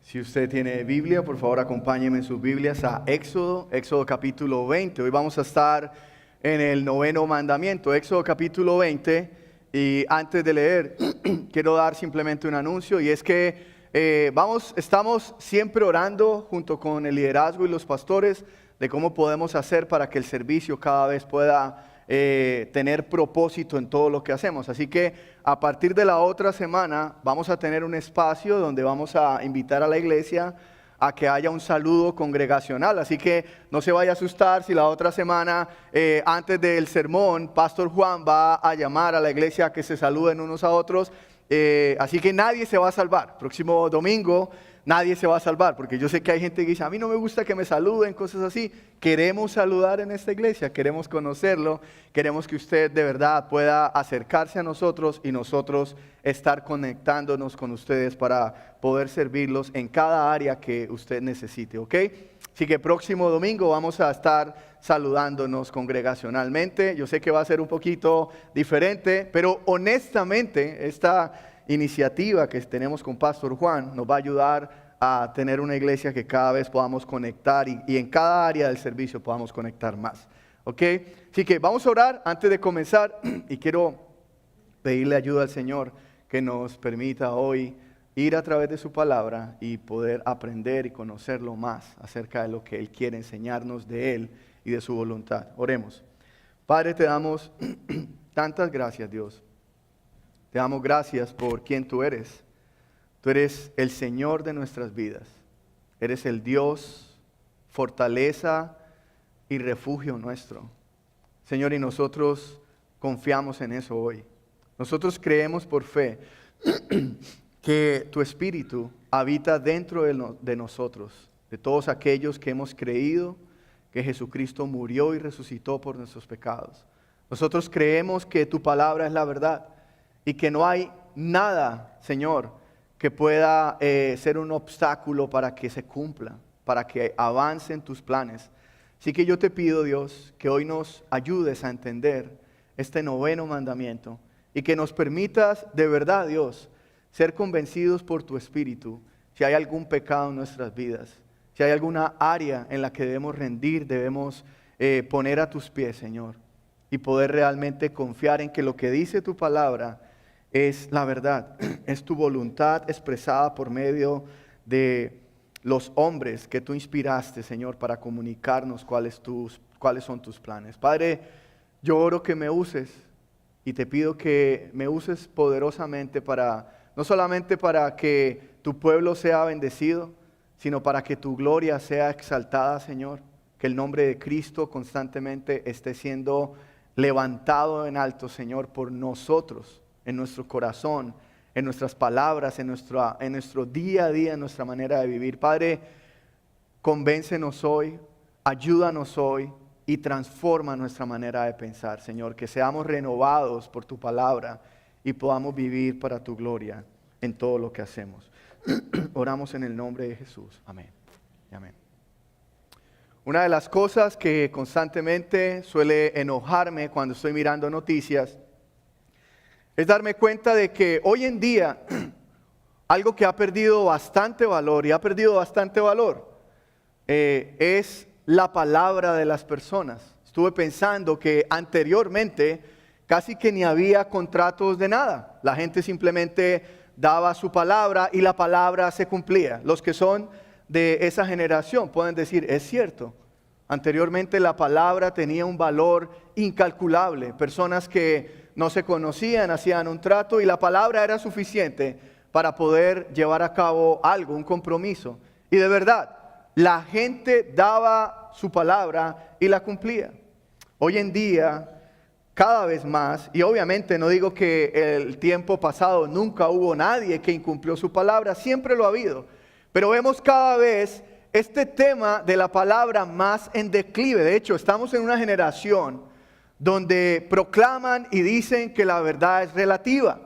Si usted tiene Biblia, por favor acompáñeme en sus Biblias a Éxodo capítulo 20. Hoy vamos a estar en el noveno mandamiento, Éxodo capítulo 20. Y antes de leer, quiero dar simplemente un anuncio, y es que estamos siempre orando junto con el liderazgo y los pastores de cómo podemos hacer para que el servicio cada vez pueda tener propósito en todo lo que hacemos. Así que a partir de la otra semana vamos a tener un espacio donde vamos a invitar a la iglesia a que haya un saludo congregacional. Así que no se vaya a asustar si la otra semana, antes del sermón, Pastor Juan va a llamar a la iglesia a que se saluden unos a otros. Así que nadie se va a salvar. Próximo domingo nadie se va a salvar, porque yo sé que hay gente que dice, a mí no me gusta que me saluden, cosas así. Queremos saludar en esta iglesia, queremos conocerlo, queremos que usted de verdad pueda acercarse a nosotros y nosotros estar conectándonos con ustedes para poder servirlos en cada área que usted necesite, ¿ok? Así que próximo domingo vamos a estar saludándonos congregacionalmente. Yo sé que va a ser un poquito diferente, pero honestamente esta iniciativa que tenemos con Pastor Juan nos va a ayudar a tener una iglesia que cada vez podamos conectar y en cada área del servicio podamos conectar más, ¿ok? Así que vamos a orar antes de comenzar y quiero pedirle ayuda al Señor que nos permita hoy ir a través de su palabra y poder aprender y conocerlo más acerca de lo que Él quiere enseñarnos de Él y de su voluntad. Oremos. Padre, te damos tantas gracias, Dios. Te damos gracias por quien tú eres. Tú eres el Señor de nuestras vidas. Eres el Dios, fortaleza y refugio nuestro. Señor, y nosotros confiamos en eso hoy. Nosotros creemos por fe que tu Espíritu habita dentro de nosotros, de todos aquellos que hemos creído que Jesucristo murió y resucitó por nuestros pecados. Nosotros creemos que tu palabra es la verdad y que no hay nada, Señor, que pueda ser un obstáculo para que se cumpla, para que avancen tus planes. Así que yo te pido, Dios, que hoy nos ayudes a entender este noveno mandamiento y que nos permitas de verdad, Dios, ser convencidos por tu Espíritu si hay algún pecado en nuestras vidas, si hay alguna área en la que debemos rendir, debemos poner a tus pies, Señor, y poder realmente confiar en que lo que dice tu palabra es la verdad, es tu voluntad expresada por medio de los hombres que tú inspiraste, Señor, para comunicarnos cuáles son tus planes. Padre, yo oro que me uses y te pido que me uses poderosamente no solamente para que tu pueblo sea bendecido, sino para que tu gloria sea exaltada, Señor, que el nombre de Cristo constantemente esté siendo levantado en alto, Señor, por nosotros, en nuestro corazón, en nuestras palabras, en nuestro día a día, en nuestra manera de vivir. Padre, convéncenos hoy, ayúdanos hoy y transforma nuestra manera de pensar, Señor, que seamos renovados por tu palabra y podamos vivir para tu gloria en todo lo que hacemos. Oramos en el nombre de Jesús. Amén. Amén. Una de las cosas que constantemente suele enojarme cuando estoy mirando noticias es darme cuenta de que hoy en día algo que ha perdido bastante valor es la palabra de las personas. Estuve pensando que anteriormente casi que ni había contratos de nada. La gente simplemente daba su palabra y la palabra se cumplía. Los que son de esa generación pueden decir, es cierto. Anteriormente la palabra tenía un valor incalculable. Personas que no se conocían, hacían un trato y la palabra era suficiente para poder llevar a cabo algo, un compromiso. Y de verdad, la gente daba su palabra y la cumplía. Hoy en día, cada vez más, y obviamente no digo que el tiempo pasado nunca hubo nadie que incumplió su palabra, siempre lo ha habido. Pero vemos cada vez este tema de la palabra más en declive. De hecho, estamos en una generación donde proclaman y dicen que la verdad es relativa.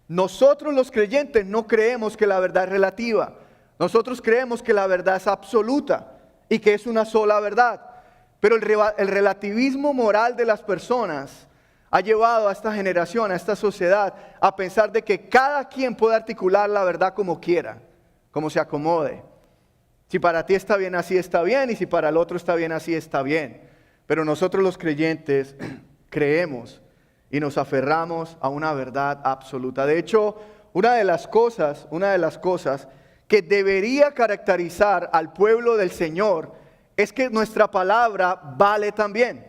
Nosotros los creyentes no creemos que la verdad es relativa. Nosotros creemos que la verdad es absoluta y que es una sola verdad. Pero el relativismo moral de las personas ha llevado a esta generación, a esta sociedad, a pensar de que cada quien puede articular la verdad como quiera. como se acomode. Si para ti está bien, así está bien, y si para el otro está bien, así está bien. Pero nosotros los creyentes creemos y nos aferramos a una verdad absoluta. De hecho, una de las cosas que debería caracterizar al pueblo del Señor es que nuestra palabra vale también.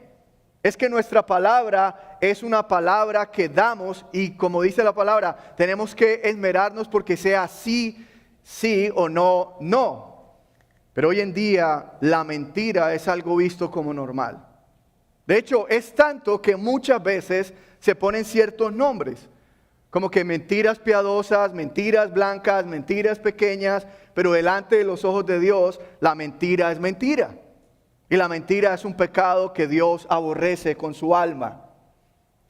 Es que nuestra palabra es una palabra que damos y, como dice la palabra, tenemos que esmerarnos porque sea sí, sí o no, no. Pero hoy en día la mentira es algo visto como normal. De hecho, es tanto que muchas veces se ponen ciertos nombres, como que mentiras piadosas, mentiras blancas, mentiras pequeñas, pero delante de los ojos de Dios, la mentira es mentira. Y la mentira es un pecado que Dios aborrece con su alma.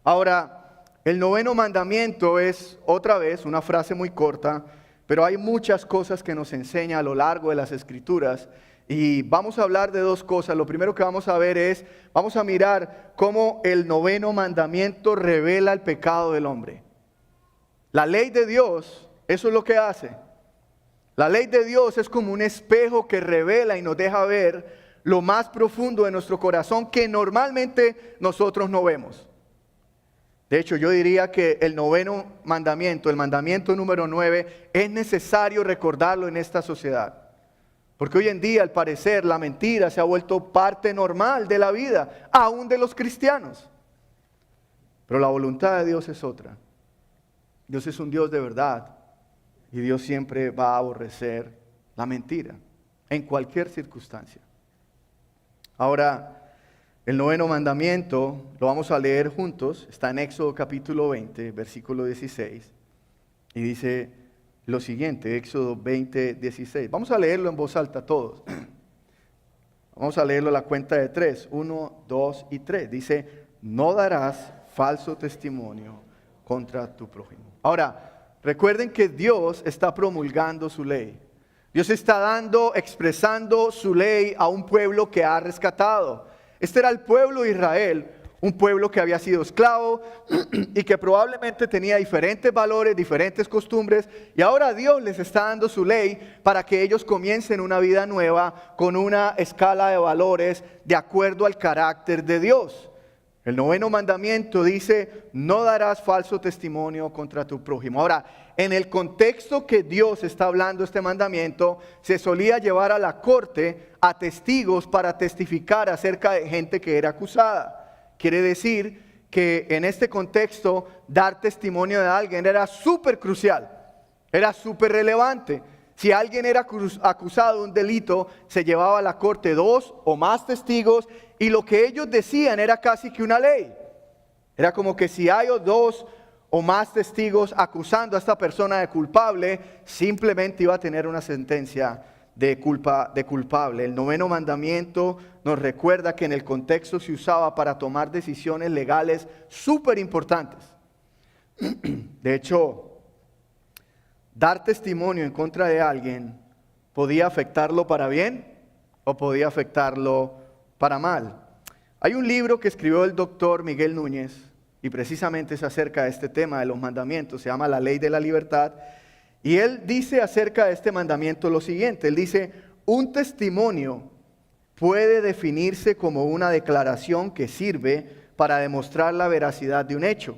Ahora, el 9º mandamiento es otra vez una frase muy corta, pero hay muchas cosas que nos enseña a lo largo de las Escrituras. Y vamos a hablar de dos cosas. Lo primero que vamos a ver es, vamos a mirar cómo el 9º mandamiento revela el pecado del hombre. La ley de Dios, eso es lo que hace. La ley de Dios es como un espejo que revela y nos deja ver lo más profundo de nuestro corazón que normalmente nosotros no vemos. De hecho, yo diría que el 9º mandamiento, el mandamiento número 9, es necesario recordarlo en esta sociedad. Porque hoy en día, al parecer, la mentira se ha vuelto parte normal de la vida, aún de los cristianos. Pero la voluntad de Dios es otra. Dios es un Dios de verdad y Dios siempre va a aborrecer la mentira en cualquier circunstancia. Ahora, el 9º mandamiento lo vamos a leer juntos, está en Éxodo capítulo 20, versículo 16, y dice lo siguiente, Éxodo 20, 16. Vamos a leerlo en voz alta todos. Vamos a leerlo a la cuenta de 3, 1, 2 y 3. Dice, no darás falso testimonio contra tu prójimo. Ahora, recuerden que Dios está promulgando su ley. Dios está expresando su ley a un pueblo que ha rescatado. Este era el pueblo de Israel, un pueblo que había sido esclavo y que probablemente tenía diferentes valores, diferentes costumbres. Y ahora Dios les está dando su ley para que ellos comiencen una vida nueva con una escala de valores de acuerdo al carácter de Dios. El 9º mandamiento dice, no darás falso testimonio contra tu prójimo. Ahora, en el contexto que Dios está hablando este mandamiento, se solía llevar a la corte a testigos para testificar acerca de gente que era acusada. Quiere decir que en este contexto, dar testimonio de alguien era súper crucial, era súper relevante. Si alguien era acusado de un delito, se llevaba a la corte 2 o más testigos y lo que ellos decían era casi que una ley. Era como que si hay 2 o más testigos acusando a esta persona de culpable, simplemente iba a tener una sentencia de culpable. El 9º mandamiento nos recuerda que en el contexto se usaba para tomar decisiones legales súper importantes. De hecho, dar testimonio en contra de alguien podía afectarlo para bien o podía afectarlo para mal. Hay un libro que escribió el doctor Miguel Núñez y precisamente es acerca de este tema de los mandamientos, se llama La Ley de la Libertad, y él dice acerca de este mandamiento lo siguiente, él dice, un testimonio puede definirse como una declaración que sirve para demostrar la veracidad de un hecho.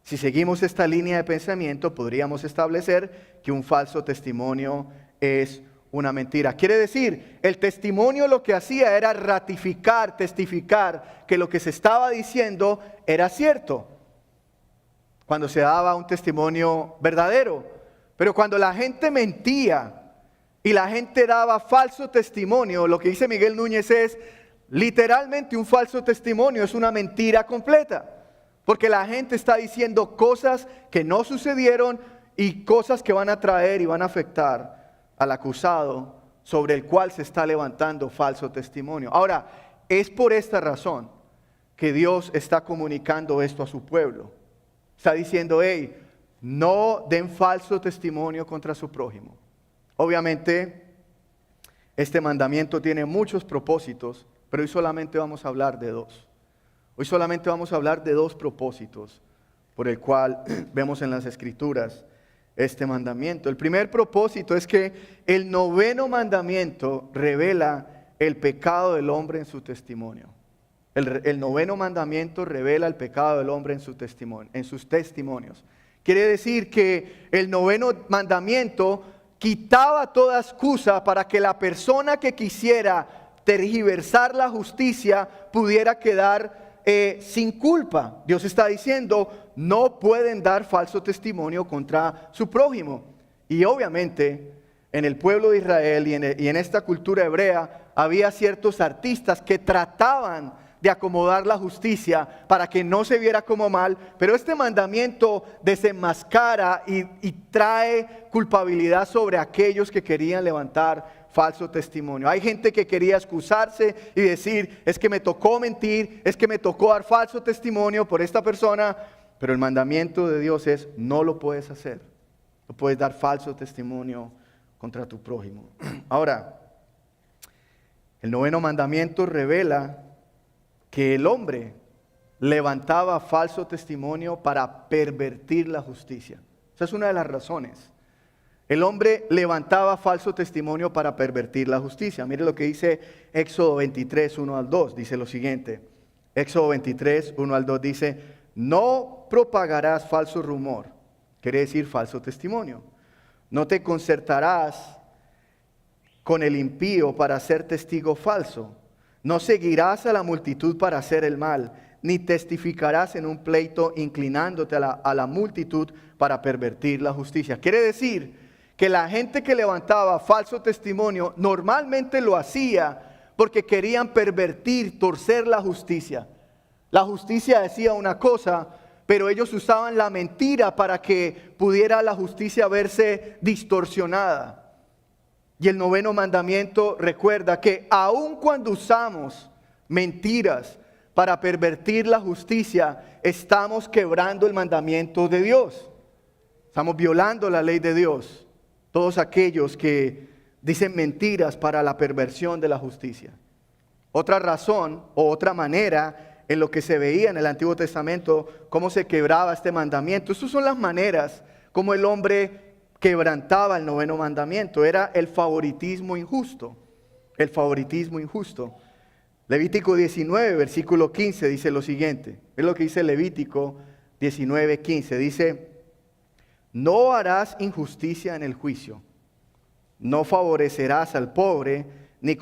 Si seguimos esta línea de pensamiento, podríamos establecer que un falso testimonio es una mentira. Quiere decir, el testimonio lo que hacía era ratificar, testificar que lo que se estaba diciendo era cierto. Cuando se daba un testimonio verdadero. Pero cuando la gente mentía y la gente daba falso testimonio, lo que dice Miguel Núñez es literalmente un falso testimonio, es una mentira completa. Porque la gente está diciendo cosas que no sucedieron y cosas que van a traer y van a afectar al acusado sobre el cual se está levantando falso testimonio. Ahora, es por esta razón que Dios está comunicando esto a su pueblo. Está diciendo, hey, no den falso testimonio contra su prójimo. Obviamente, este mandamiento tiene muchos propósitos, pero hoy solamente vamos a hablar de 2. Hoy solamente vamos a hablar de 2 propósitos por el cual vemos en las Escrituras este mandamiento. El primer propósito es que el noveno mandamiento revela el pecado del hombre en su testimonio. El noveno mandamiento revela el pecado del hombre en su testimonio, en sus testimonios. Quiere decir que el noveno mandamiento quitaba toda excusa para que la persona que quisiera tergiversar la justicia pudiera quedar sin culpa. Dios está diciendo, no pueden dar falso testimonio contra su prójimo. Y obviamente en el pueblo de Israel y en esta cultura hebrea había ciertos artistas que trataban de acomodar la justicia para que no se viera como mal, pero este mandamiento desenmascara y trae culpabilidad sobre aquellos que querían levantar falso testimonio. Hay gente que quería excusarse y decir, es que me tocó mentir, es que me tocó dar falso testimonio por esta persona, pero el mandamiento de Dios es, no lo puedes hacer, no puedes dar falso testimonio contra tu prójimo. Ahora, el noveno mandamiento revela que el hombre levantaba falso testimonio para pervertir la justicia. Esa es una de las razones. El hombre levantaba falso testimonio para pervertir la justicia. Mire lo que dice Éxodo 23, 1 al 2. Dice lo siguiente. Éxodo 23, 1 al 2 dice, no propagarás falso rumor. Quiere decir falso testimonio. No te concertarás con el impío para ser testigo falso. No seguirás a la multitud para hacer el mal, ni testificarás en un pleito inclinándote a la multitud para pervertir la justicia. Quiere decir que la gente que levantaba falso testimonio normalmente lo hacía porque querían pervertir, torcer la justicia. La justicia decía una cosa, pero ellos usaban la mentira para que pudiera la justicia verse distorsionada. Y el noveno mandamiento recuerda que aun cuando usamos mentiras para pervertir la justicia, estamos quebrando el mandamiento de Dios. Estamos violando la ley de Dios. Todos aquellos que dicen mentiras para la perversión de la justicia. Otra razón o otra manera en lo que se veía en el Antiguo Testamento, cómo se quebraba este mandamiento. Estas son las maneras como el hombre quebrantaba el noveno mandamiento. Era el favoritismo injusto. El favoritismo injusto. Levítico 19, versículo 15 dice lo siguiente. Es lo que dice Levítico 19, 15. Dice, no harás injusticia en el juicio. No favorecerás al pobre, ni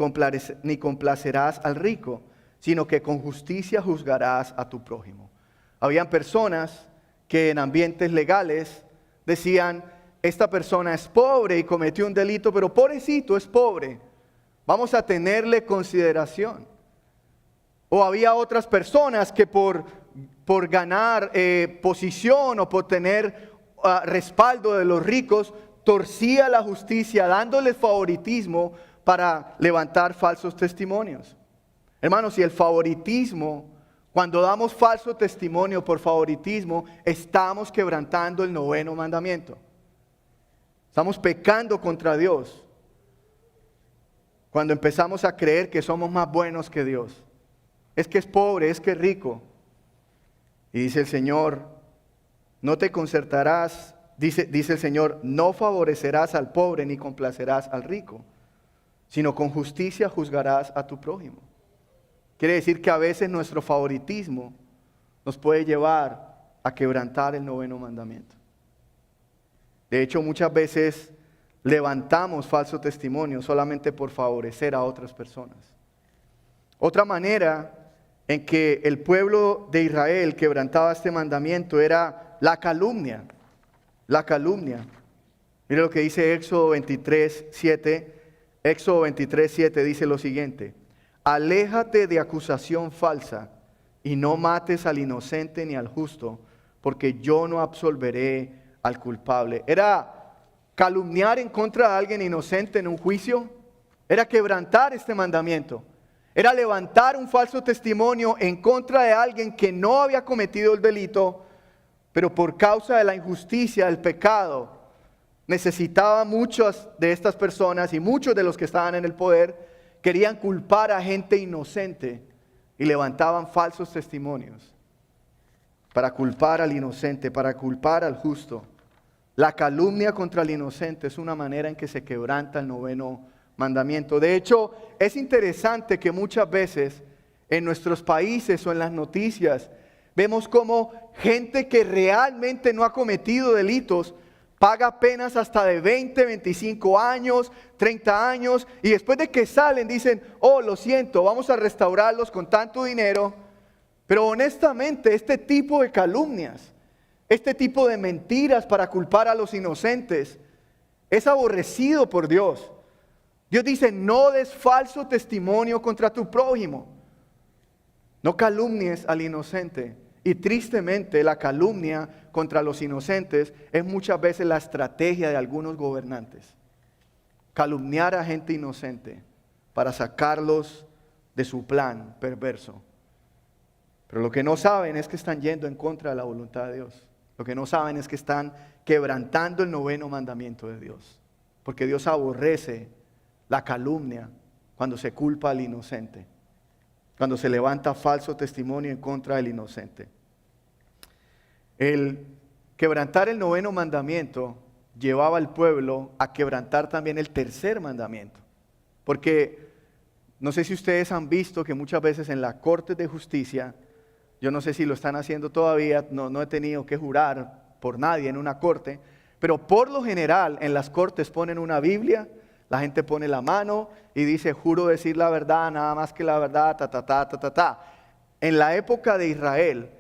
complacerás al rico, sino que con justicia juzgarás a tu prójimo. Habían personas que en ambientes legales decían, esta persona es pobre y cometió un delito, pero pobrecito es pobre. Vamos a tenerle consideración. O había otras personas que por ganar posición o por tener respaldo de los ricos, torcía la justicia dándoles favoritismo para levantar falsos testimonios. Hermanos, si el favoritismo, cuando damos falso testimonio por favoritismo, estamos quebrantando el noveno mandamiento. Estamos pecando contra Dios cuando empezamos a creer que somos más buenos que Dios. Es que es pobre, es que es rico. Y dice el Señor, no te concertarás, dice el Señor, no favorecerás al pobre ni complacerás al rico, sino con justicia juzgarás a tu prójimo. Quiere decir que a veces nuestro favoritismo nos puede llevar a quebrantar el noveno mandamiento. De hecho, muchas veces levantamos falso testimonio solamente por favorecer a otras personas. Otra manera en que el pueblo de Israel quebrantaba este mandamiento era la calumnia. La calumnia. Mire lo que dice Éxodo 23, 7. Éxodo 23, 7 dice lo siguiente. Aléjate de acusación falsa y no mates al inocente ni al justo, porque yo no absolveré al culpable. Era calumniar en contra de alguien inocente en un juicio. Era quebrantar este mandamiento. Era levantar un falso testimonio en contra de alguien que no había cometido el delito, pero por causa de la injusticia, del pecado, necesitaba muchas de estas personas y muchos de los que estaban en el poder querían culpar a gente inocente y levantaban falsos testimonios para culpar al inocente, para culpar al justo. la calumnia contra el inocente es una manera en que se quebranta el noveno mandamiento. De hecho, es interesante que muchas veces en nuestros países o en las noticias vemos como gente que realmente no ha cometido delitos paga penas hasta de 20, 25 años, 30 años, y después de que salen dicen, oh, lo siento, vamos a restaurarlos con tanto dinero. Pero honestamente, este tipo de calumnias, este tipo de mentiras para culpar a los inocentes, es aborrecido por Dios. Dios dice, no des falso testimonio contra tu prójimo. No calumnies al inocente. Y tristemente la calumnia contra los inocentes es muchas veces la estrategia de algunos gobernantes. Calumniar a gente inocente para sacarlos de su plan perverso. Pero lo que no saben es que están yendo en contra de la voluntad de Dios. Lo que no saben es que están quebrantando el noveno mandamiento de Dios. Porque Dios aborrece la calumnia cuando se culpa al inocente. Cuando se levanta falso testimonio en contra del inocente. El quebrantar el noveno mandamiento llevaba al pueblo a quebrantar también el tercer mandamiento. Porque no sé si ustedes han visto que muchas veces en la corte de justicia, yo no sé si lo están haciendo todavía, no he tenido que jurar por nadie en una corte, pero por lo general en las cortes ponen una Biblia, la gente pone la mano y dice, juro decir la verdad, nada más que la verdad, En la época de Israel,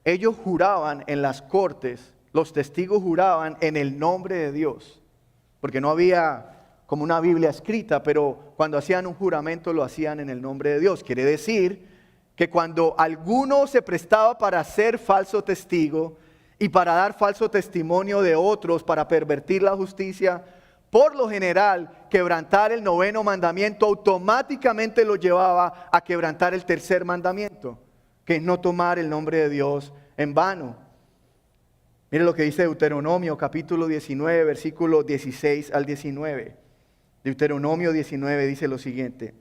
ellos juraban en las cortes, los testigos juraban en el nombre de Dios, porque no había como una Biblia escrita, pero cuando hacían un juramento lo hacían en el nombre de Dios. Quiere decir que cuando alguno se prestaba para ser falso testigo y para dar falso testimonio de otros, para pervertir la justicia, por lo general, quebrantar el noveno mandamiento automáticamente lo llevaba a quebrantar el tercer mandamiento, que es no tomar el nombre de Dios en vano. Mire lo que dice Deuteronomio capítulo 19, versículos 16 al 19. Deuteronomio 19 dice lo siguiente.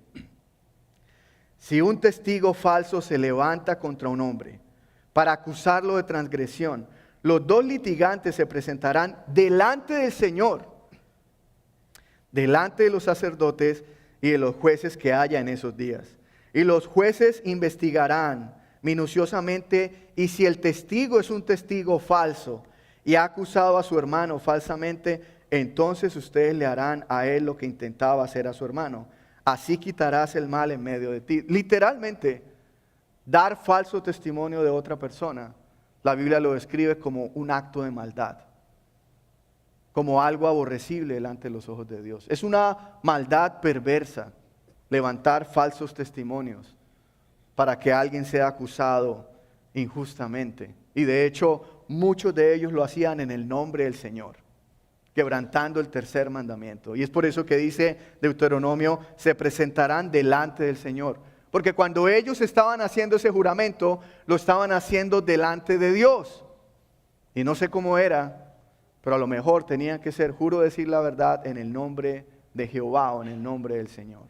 Si un testigo falso se levanta contra un hombre para acusarlo de transgresión, los dos litigantes se presentarán delante del Señor, delante de los sacerdotes y de los jueces que haya en esos días. Y los jueces investigarán minuciosamente, y si el testigo es un testigo falso y ha acusado a su hermano falsamente, entonces ustedes le harán a él lo que intentaba hacer a su hermano. Así quitarás el mal en medio de ti. Literalmente, dar falso testimonio de otra persona, la Biblia lo describe como un acto de maldad, como algo aborrecible delante de los ojos de Dios. Es una maldad perversa, levantar falsos testimonios para que alguien sea acusado injustamente. Y de hecho, muchos de ellos lo hacían en el nombre del Señor, quebrantando el tercer mandamiento. Y es por eso que dice Deuteronomio, se presentarán delante del Señor. Porque cuando ellos estaban haciendo ese juramento, lo estaban haciendo delante de Dios. Y no sé cómo era, pero a lo mejor tenían que ser, juro decir la verdad, en el nombre de Jehová o en el nombre del Señor.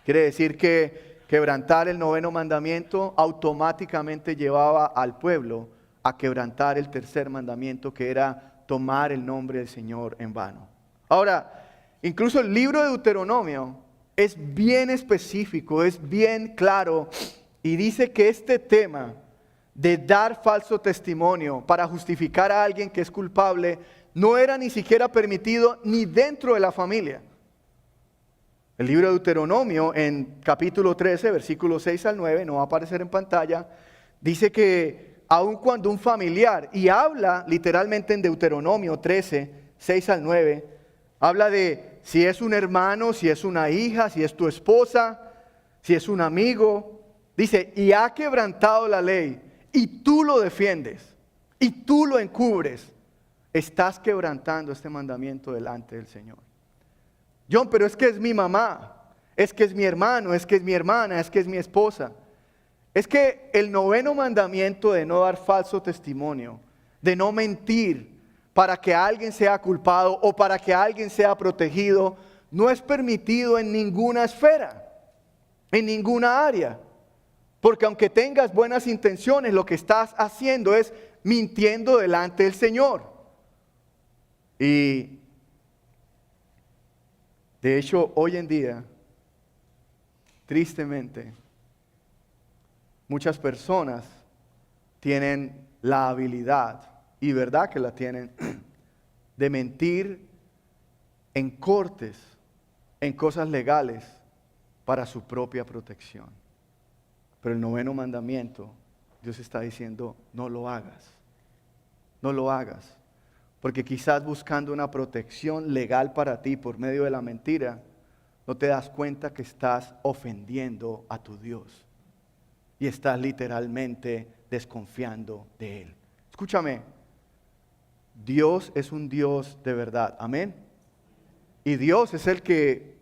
Quiere decir que quebrantar el noveno mandamiento automáticamente llevaba al pueblo a quebrantar el tercer mandamiento, que era tomar el nombre del Señor en vano. Ahora, incluso el libro de Deuteronomio es bien específico, es bien claro, y dice que este tema de dar falso testimonio para justificar a alguien que es culpable no era ni siquiera permitido ni dentro de la familia. El libro de Deuteronomio en capítulo 13, versículos 6 al 9, no va a aparecer en pantalla, dice que aun cuando un familiar, y habla literalmente en Deuteronomio 13, 6 al 9, habla de si es un hermano, si es una hija, si es tu esposa, si es un amigo, dice, y ha quebrantado la ley, y tú lo defiendes, y tú lo encubres, estás quebrantando este mandamiento delante del Señor. John, pero es que es mi mamá, es que es mi hermano, es que es mi hermana, es que es mi esposa. Es que el noveno mandamiento de no dar falso testimonio, de no mentir para que alguien sea culpado o para que alguien sea protegido, no es permitido en ninguna esfera, en ninguna área. Porque aunque tengas buenas intenciones, lo que estás haciendo es mintiendo delante del Señor. Y de hecho, hoy en día, tristemente, muchas personas tienen la habilidad, y verdad que la tienen, de mentir en cortes, en cosas legales, para su propia protección. Pero el noveno mandamiento, Dios está diciendo, no lo hagas. No lo hagas. Porque quizás buscando una protección legal para ti por medio de la mentira, no te das cuenta que estás ofendiendo a tu Dios. Y estás literalmente desconfiando de Él. Escúchame, Dios es un Dios de verdad. Amén. Y Dios es el que...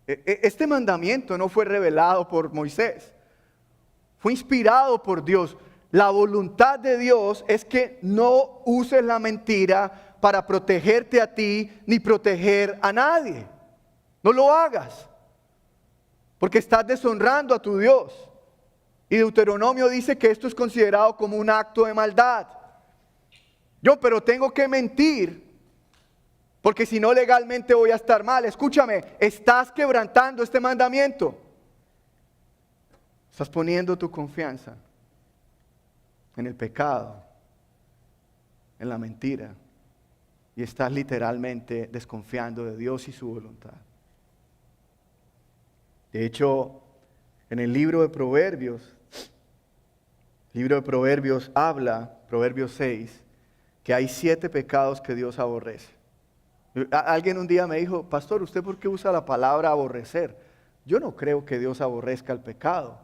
Este mandamiento no fue revelado por Moisés. Fue inspirado por Dios. La voluntad de Dios es que no uses la mentira para protegerte a ti ni proteger a nadie. No lo hagas, porque estás deshonrando a tu Dios. Y Deuteronomio dice que esto es considerado como un acto de maldad. Pero tengo que mentir, porque si no legalmente voy a estar mal. Escúchame, estás quebrantando este mandamiento. Estás poniendo tu confianza en el pecado, en la mentira, y estás literalmente desconfiando de Dios y su voluntad. De hecho, en el libro de Proverbios habla, Proverbios 6, que hay 7 pecados que Dios aborrece. Alguien un día me dijo, pastor, ¿usted por qué usa la palabra aborrecer? Yo no creo que Dios aborrezca el pecado.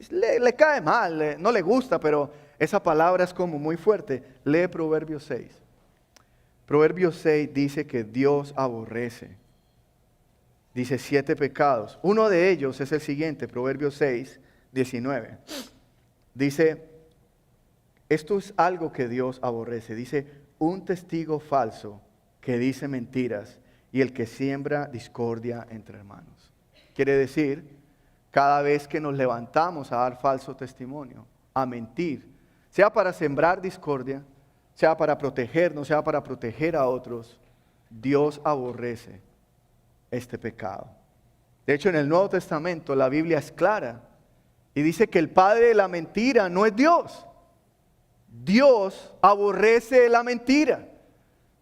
Le cae mal, no le gusta, pero esa palabra es como muy fuerte. Lee Proverbios 6. Proverbios 6 dice que Dios aborrece. Dice 7 pecados. Uno de ellos es el siguiente, Proverbios 6, 19. Dice, esto es algo que Dios aborrece. Dice, un testigo falso que dice mentiras y el que siembra discordia entre hermanos. Quiere decir, cada vez que nos levantamos a dar falso testimonio, a mentir, sea para sembrar discordia, sea para protegernos, sea para proteger a otros, Dios aborrece este pecado. De hecho, en el Nuevo Testamento la Biblia es clara y dice que el padre de la mentira no es Dios. Dios aborrece la mentira.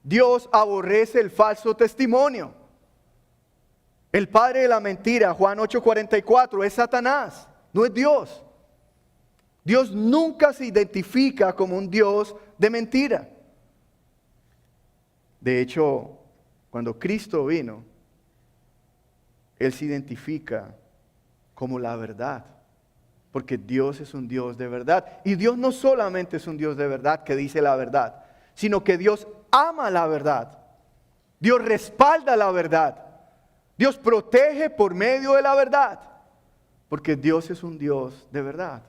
Dios aborrece el falso testimonio. El padre de la mentira, Juan 8:44, es Satanás, no es Dios. Dios nunca se identifica como un Dios de mentira. De hecho, cuando Cristo vino, Él se identifica como la verdad, porque Dios es un Dios de verdad. Y Dios no solamente es un Dios de verdad que dice la verdad, sino que Dios ama la verdad. Dios respalda la verdad. Dios protege por medio de la verdad, porque Dios es un Dios de verdad.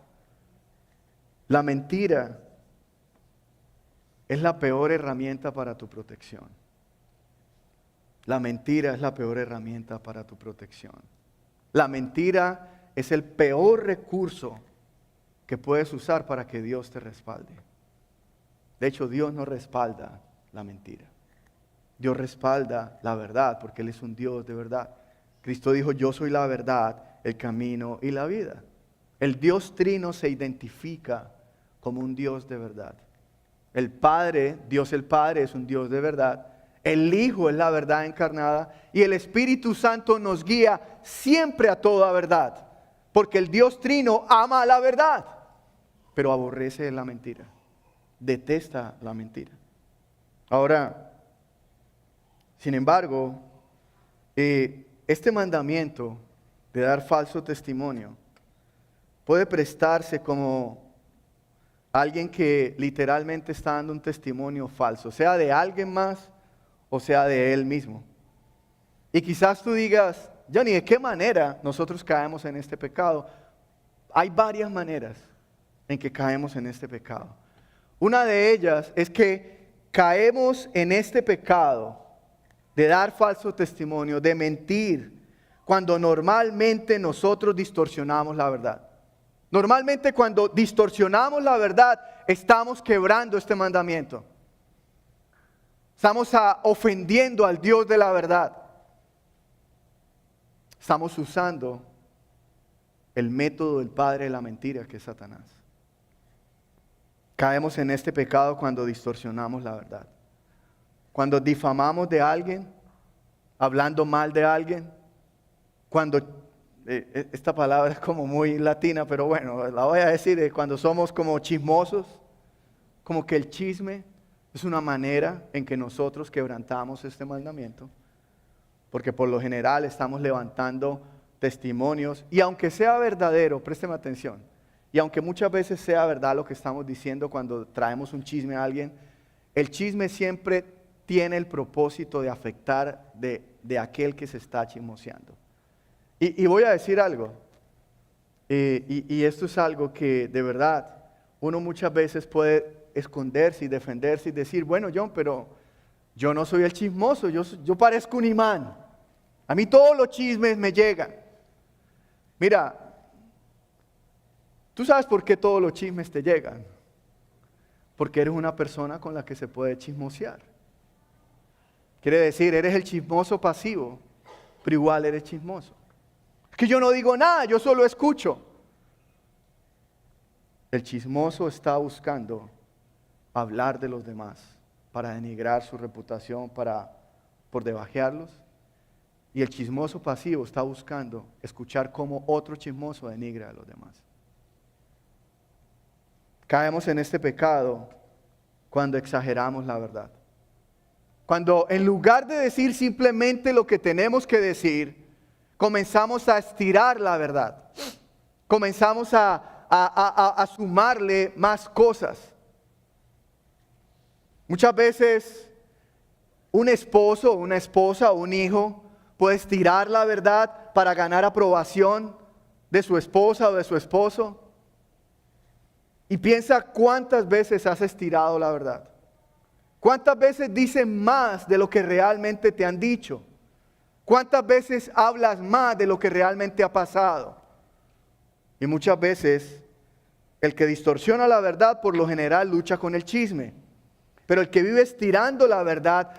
La mentira es la peor herramienta para tu protección. La mentira es la peor herramienta para tu protección. La mentira es el peor recurso que puedes usar para que Dios te respalde. De hecho, Dios no respalda la mentira. Dios respalda la verdad porque Él es un Dios de verdad. Cristo dijo, yo soy la verdad, el camino y la vida. El Dios Trino se identifica como un Dios de verdad. El Padre, Dios el Padre es un Dios de verdad. El Hijo es la verdad encarnada y el Espíritu Santo nos guía siempre a toda verdad. Porque el Dios Trino ama la verdad, pero aborrece la mentira. Detesta la mentira. Ahora, sin embargo, este mandamiento de dar falso testimonio puede prestarse como alguien que literalmente está dando un testimonio falso, sea de alguien más o sea de él mismo. Y quizás tú digas, Johnny, ¿de qué manera nosotros caemos en este pecado? Hay varias maneras en que caemos en este pecado. Una de ellas es que caemos en este pecado de dar falso testimonio, de mentir, cuando normalmente nosotros distorsionamos la verdad. Normalmente cuando distorsionamos la verdad, estamos quebrando este mandamiento. Estamos ofendiendo al Dios de la verdad. Estamos usando el método del padre de la mentira, que es Satanás. Caemos en este pecado cuando distorsionamos la verdad. Cuando difamamos de alguien, hablando mal de alguien. Cuando, esta palabra es como muy latina, pero bueno, la voy a decir, cuando somos como chismosos, como que el chisme es una manera en que nosotros quebrantamos este mandamiento. Porque por lo general estamos levantando testimonios, y aunque sea verdadero, présteme atención, y aunque muchas veces sea verdad lo que estamos diciendo cuando traemos un chisme a alguien, el chisme siempre tiene el propósito de afectar de aquel que se está chismoseando. Y voy a decir algo, y esto es algo que de verdad uno muchas veces puede esconderse y defenderse y decir, bueno, John, pero yo no soy el chismoso, yo parezco un imán. A mí todos los chismes me llegan. Mira, ¿tú sabes por qué todos los chismes te llegan? Porque eres una persona con la que se puede chismosear. Quiere decir, eres el chismoso pasivo, pero igual eres chismoso. Es que yo no digo nada, yo solo escucho. El chismoso está buscando hablar de los demás para denigrar su reputación, por debajearlos. Y el chismoso pasivo está buscando escuchar cómo otro chismoso denigra a los demás. Caemos en este pecado cuando exageramos la verdad. Cuando en lugar de decir simplemente lo que tenemos que decir, comenzamos a estirar la verdad. Comenzamos a sumarle más cosas. Muchas veces un esposo, una esposa o un hijo puede estirar la verdad para ganar aprobación de su esposa o de su esposo. Y piensa cuántas veces has estirado la verdad. Cuántas veces dices más de lo que realmente te han dicho. Cuántas veces hablas más de lo que realmente ha pasado. Y muchas veces el que distorsiona la verdad por lo general lucha con el chisme. Pero el que vive estirando la verdad,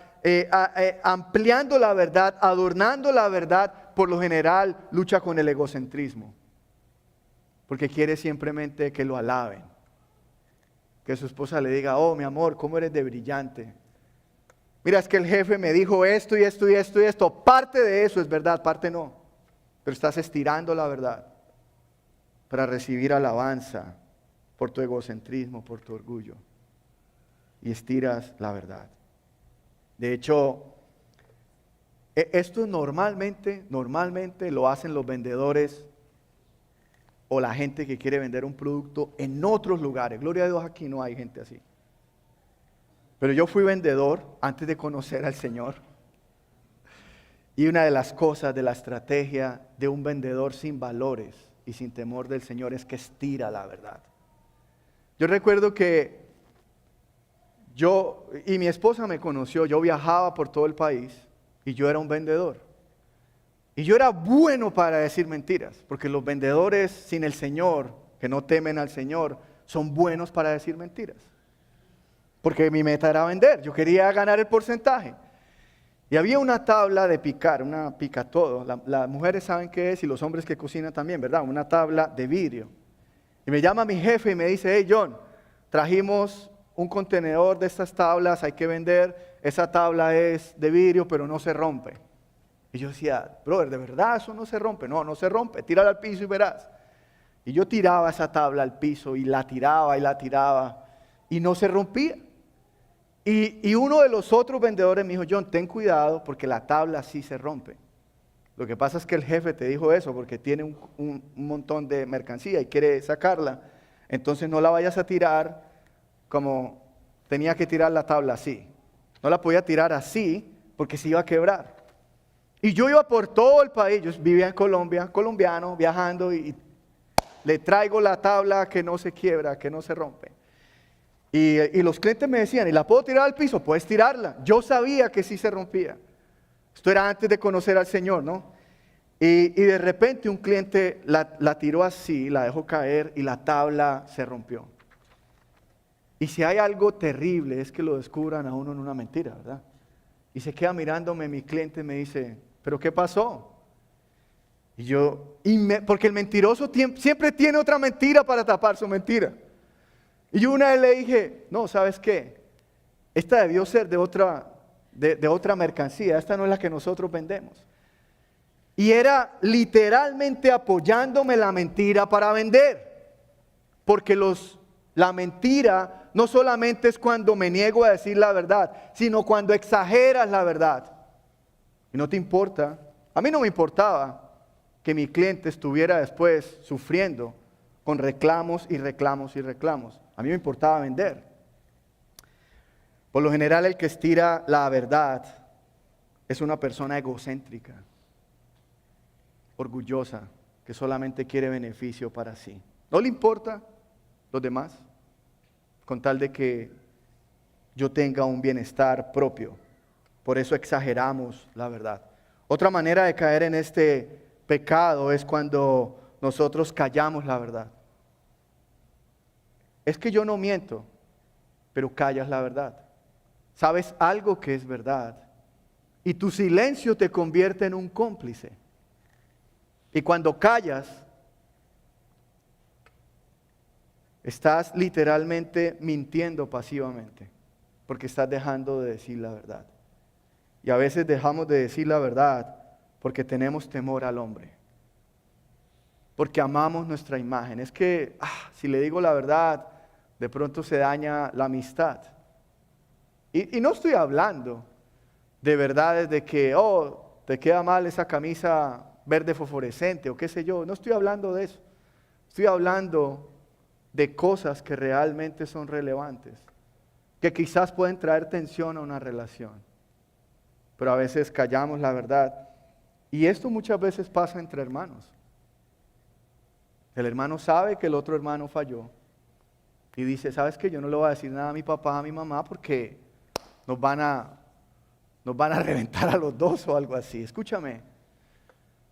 ampliando la verdad, adornando la verdad, por lo general lucha con el egocentrismo. Porque quiere simplemente que lo alaben. Que su esposa le diga, oh mi amor, ¿cómo eres de brillante? Mira, es que el jefe me dijo esto y esto y esto y esto. Parte de eso es verdad, parte no. Pero estás estirando la verdad para recibir alabanza por tu egocentrismo, por tu orgullo. Y estiras la verdad. De hecho, esto normalmente lo hacen los vendedores o la gente que quiere vender un producto en otros lugares. Gloria a Dios, aquí no hay gente así. Pero yo fui vendedor antes de conocer al Señor. Y una de las cosas de la estrategia de un vendedor sin valores y sin temor del Señor es que estira la verdad. Yo recuerdo que yo y mi esposa me conoció, yo viajaba por todo el país y yo era un vendedor. Y yo era bueno para decir mentiras, porque los vendedores sin el Señor, que no temen al Señor, son buenos para decir mentiras. Porque mi meta era vender, yo quería ganar el porcentaje. Y había una tabla de picar, una pica todo. Las mujeres saben qué es y los hombres que cocinan también, ¿verdad? Una tabla de vidrio. Y me llama mi jefe y me dice, hey John, trajimos un contenedor de estas tablas, hay que vender. Esa tabla es de vidrio, pero no se rompe. Y yo decía, brother, ¿de verdad eso no se rompe? No, no se rompe, tírala al piso y verás. Y yo tiraba esa tabla al piso y la tiraba y no se rompía. Y uno de los otros vendedores me dijo, John, ten cuidado porque la tabla sí se rompe. Lo que pasa es que el jefe te dijo eso porque tiene un montón de mercancía y quiere sacarla. Entonces no la vayas a tirar como tenía que tirar la tabla así. No la podía tirar así porque se iba a quebrar. Y yo iba por todo el país, yo vivía en Colombia, colombiano, viajando y le traigo la tabla que no se quiebra, que no se rompe. Y los clientes me decían, ¿y la puedo tirar al piso? Puedes tirarla. Yo sabía que sí se rompía. Esto era antes de conocer al Señor, ¿no? Y de repente un cliente la tiró así, la dejó caer y la tabla se rompió. Y si hay algo terrible es que lo descubran a uno en una mentira, ¿verdad? Y se queda mirándome mi cliente y me dice, ¿pero qué pasó? Y yo, porque el mentiroso siempre tiene otra mentira para tapar su mentira. Y yo una vez le dije, no, ¿sabes qué? Esta debió ser de otra mercancía, esta no es la que nosotros vendemos. Y era literalmente apoyándome la mentira para vender. Porque la mentira no solamente es cuando me niego a decir la verdad, sino cuando exageras la verdad. Y no te importa, a mí no me importaba que mi cliente estuviera después sufriendo con reclamos y reclamos y reclamos. A mí me importaba vender. Por lo general, el que estira la verdad es una persona egocéntrica, orgullosa, que solamente quiere beneficio para sí. No le importa los demás, con tal de que yo tenga un bienestar propio. Por eso exageramos la verdad. Otra manera de caer en este pecado es cuando nosotros callamos la verdad. Es que yo no miento, pero callas la verdad. Sabes algo que es verdad y tu silencio te convierte en un cómplice. Y cuando callas, estás literalmente mintiendo pasivamente, porque estás dejando de decir la verdad. Y a veces dejamos de decir la verdad porque tenemos temor al hombre, porque amamos nuestra imagen. Es que si le digo la verdad, de pronto se daña la amistad. Y no estoy hablando de verdades de que, te queda mal esa camisa verde fosforescente o qué sé yo. No estoy hablando de eso. Estoy hablando de cosas que realmente son relevantes, que quizás pueden traer tensión a una relación. Pero a veces callamos la verdad. Y esto muchas veces pasa entre hermanos. El hermano sabe que el otro hermano falló. Y dice, ¿sabes qué? Yo no le voy a decir nada a mi papá, a mi mamá, porque nos van a reventar a los dos o algo así. Escúchame,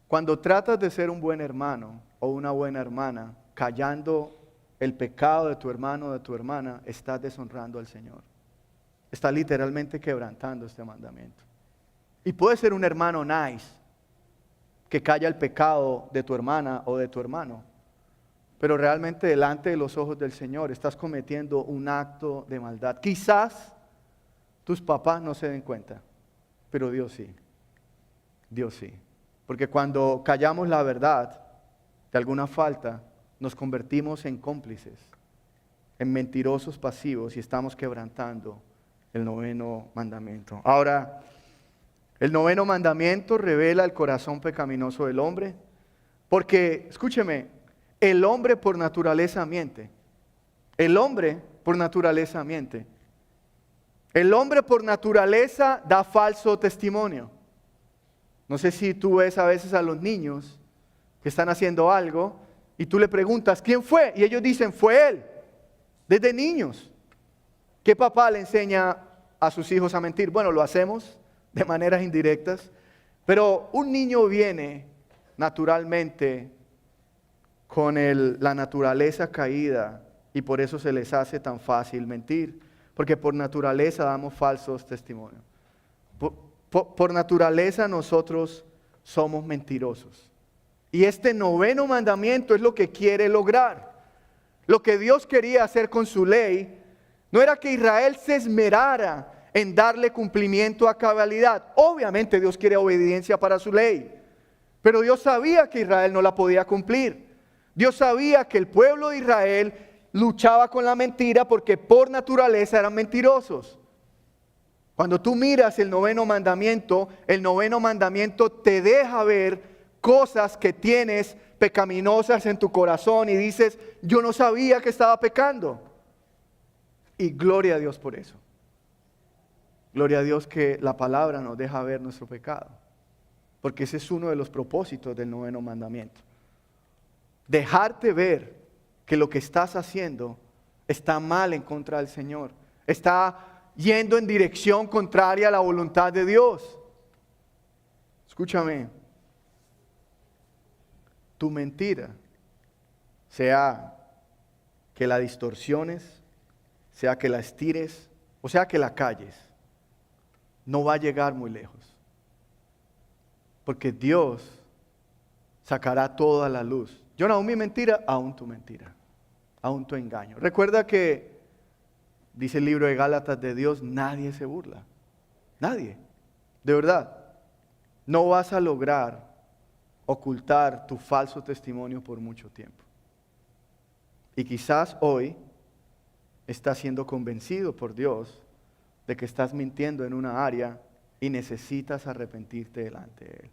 cuando tratas de ser un buen hermano o una buena hermana, callando el pecado de tu hermano o de tu hermana, estás deshonrando al Señor. Estás literalmente quebrantando este mandamiento. Y puede ser un hermano nice, que calla el pecado de tu hermana o de tu hermano, pero realmente delante de los ojos del Señor estás cometiendo un acto de maldad. Quizás tus papás no se den cuenta, pero Dios sí. Dios sí. Porque cuando callamos la verdad de alguna falta, nos convertimos en cómplices, en mentirosos pasivos y estamos quebrantando el 9º mandamiento. Ahora, el 9º mandamiento revela el corazón pecaminoso del hombre, porque, escúcheme, el hombre por naturaleza miente. El hombre por naturaleza miente. El hombre por naturaleza da falso testimonio. No sé si tú ves a veces a los niños que están haciendo algo y tú le preguntas, ¿quién fue? Y ellos dicen, fue él. Desde niños. ¿Qué papá le enseña a sus hijos a mentir? Bueno, lo hacemos de maneras indirectas, pero un niño viene naturalmente con la naturaleza caída y por eso se les hace tan fácil mentir, porque por naturaleza damos falsos testimonios. Por naturaleza nosotros somos mentirosos. Y este 9º mandamiento es lo que quiere lograr. Lo que Dios quería hacer con su ley no era que Israel se esmerara en darle cumplimiento a cabalidad. Obviamente Dios quiere obediencia para su ley, pero Dios sabía que Israel no la podía cumplir. Dios sabía que el pueblo de Israel luchaba con la mentira porque por naturaleza eran mentirosos. Cuando tú miras el 9º mandamiento, el 9º mandamiento te deja ver cosas que tienes pecaminosas en tu corazón y dices, yo no sabía que estaba pecando. Y gloria a Dios por eso. Gloria a Dios que la palabra nos deja ver nuestro pecado. Porque ese es uno de los propósitos del 9º mandamiento. Dejarte ver que lo que estás haciendo está mal en contra del Señor. Está yendo en dirección contraria a la voluntad de Dios. Escúchame. Tu mentira, sea que la distorsiones, sea que la estires, o sea que la calles, no va a llegar muy lejos. Porque Dios sacará toda la luz. Yo no, aún mi mentira, aún tu mentira, aún tu engaño. Recuerda que dice el libro de Gálatas, de Dios nadie se burla. Nadie. De verdad. No vas a lograr ocultar tu falso testimonio por mucho tiempo. Y quizás hoy estás siendo convencido por Dios de que estás mintiendo en una área y necesitas arrepentirte delante de Él.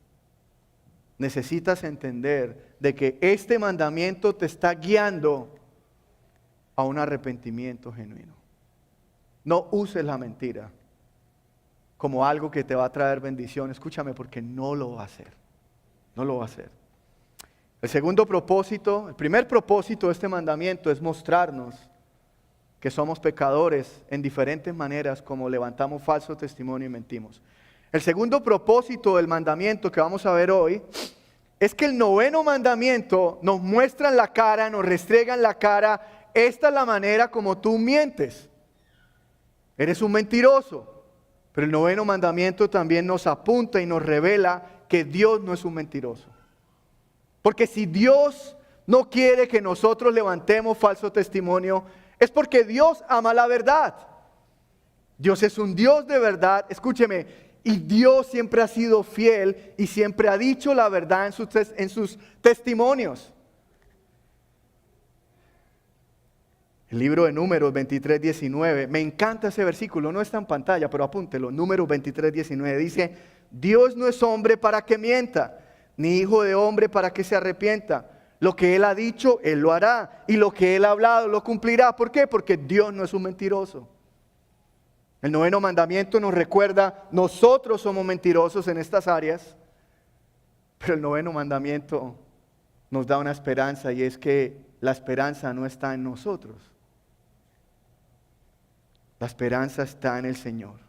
Necesitas entender de que este mandamiento te está guiando a un arrepentimiento genuino. No uses la mentira como algo que te va a traer bendición. Escúchame, porque no lo va a hacer. No lo va a hacer. El segundo propósito, el primer propósito de este mandamiento es mostrarnos que somos pecadores en diferentes maneras, como levantamos falso testimonio y mentimos. El segundo propósito del mandamiento que vamos a ver hoy es que el noveno mandamiento nos muestra en la cara, nos restrega en la cara: esta es la manera como tú mientes. Eres un mentiroso. Pero el noveno mandamiento también nos apunta y nos revela que Dios no es un mentiroso. Porque si Dios no quiere que nosotros levantemos falso testimonio, es porque Dios ama la verdad. Dios es un Dios de verdad, escúcheme, y Dios siempre ha sido fiel y siempre ha dicho la verdad en sus testimonios. El libro de Números 23:19, me encanta ese versículo, no está en pantalla, pero apúntelo. Números 23:19 dice: Dios no es hombre para que mienta, ni hijo de hombre para que se arrepienta. Lo que Él ha dicho, Él lo hará, y lo que Él ha hablado, lo cumplirá. ¿Por qué? Porque Dios no es un mentiroso. El noveno mandamiento nos recuerda: nosotros somos mentirosos en estas áreas, pero el noveno mandamiento nos da una esperanza, y es que la esperanza no está en nosotros. La esperanza está en el Señor.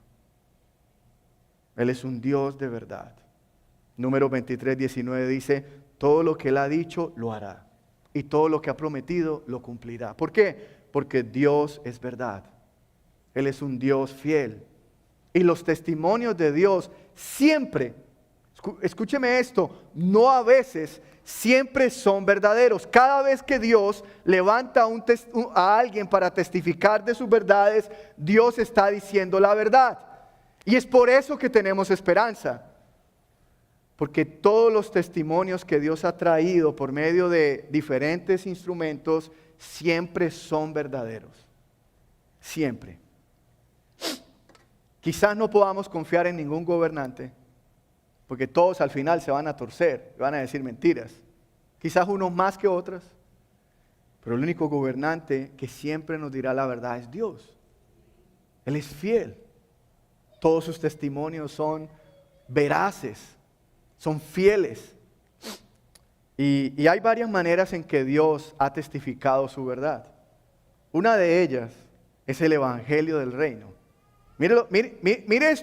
Él es un Dios de verdad. Número 23:19 dice: todo lo que Él ha dicho, lo hará. Y todo lo que ha prometido, lo cumplirá. ¿Por qué? Porque Dios es verdad. Él es un Dios fiel. Y los testimonios de Dios siempre, escúcheme esto, no a veces, siempre son verdaderos. Cada vez que Dios levanta a alguien para testificar de sus verdades, Dios está diciendo la verdad. Y es por eso que tenemos esperanza. Porque todos los testimonios que Dios ha traído por medio de diferentes instrumentos siempre son verdaderos. Siempre. Quizás no podamos confiar en ningún gobernante, porque todos al final se van a torcer, van a decir mentiras. Quizás unos más que otros, pero el único gobernante que siempre nos dirá la verdad es Dios. Él es fiel. Todos sus testimonios son veraces, son fieles. Y hay varias maneras en que Dios ha testificado su verdad. Una de ellas es el Evangelio del Reino. Mire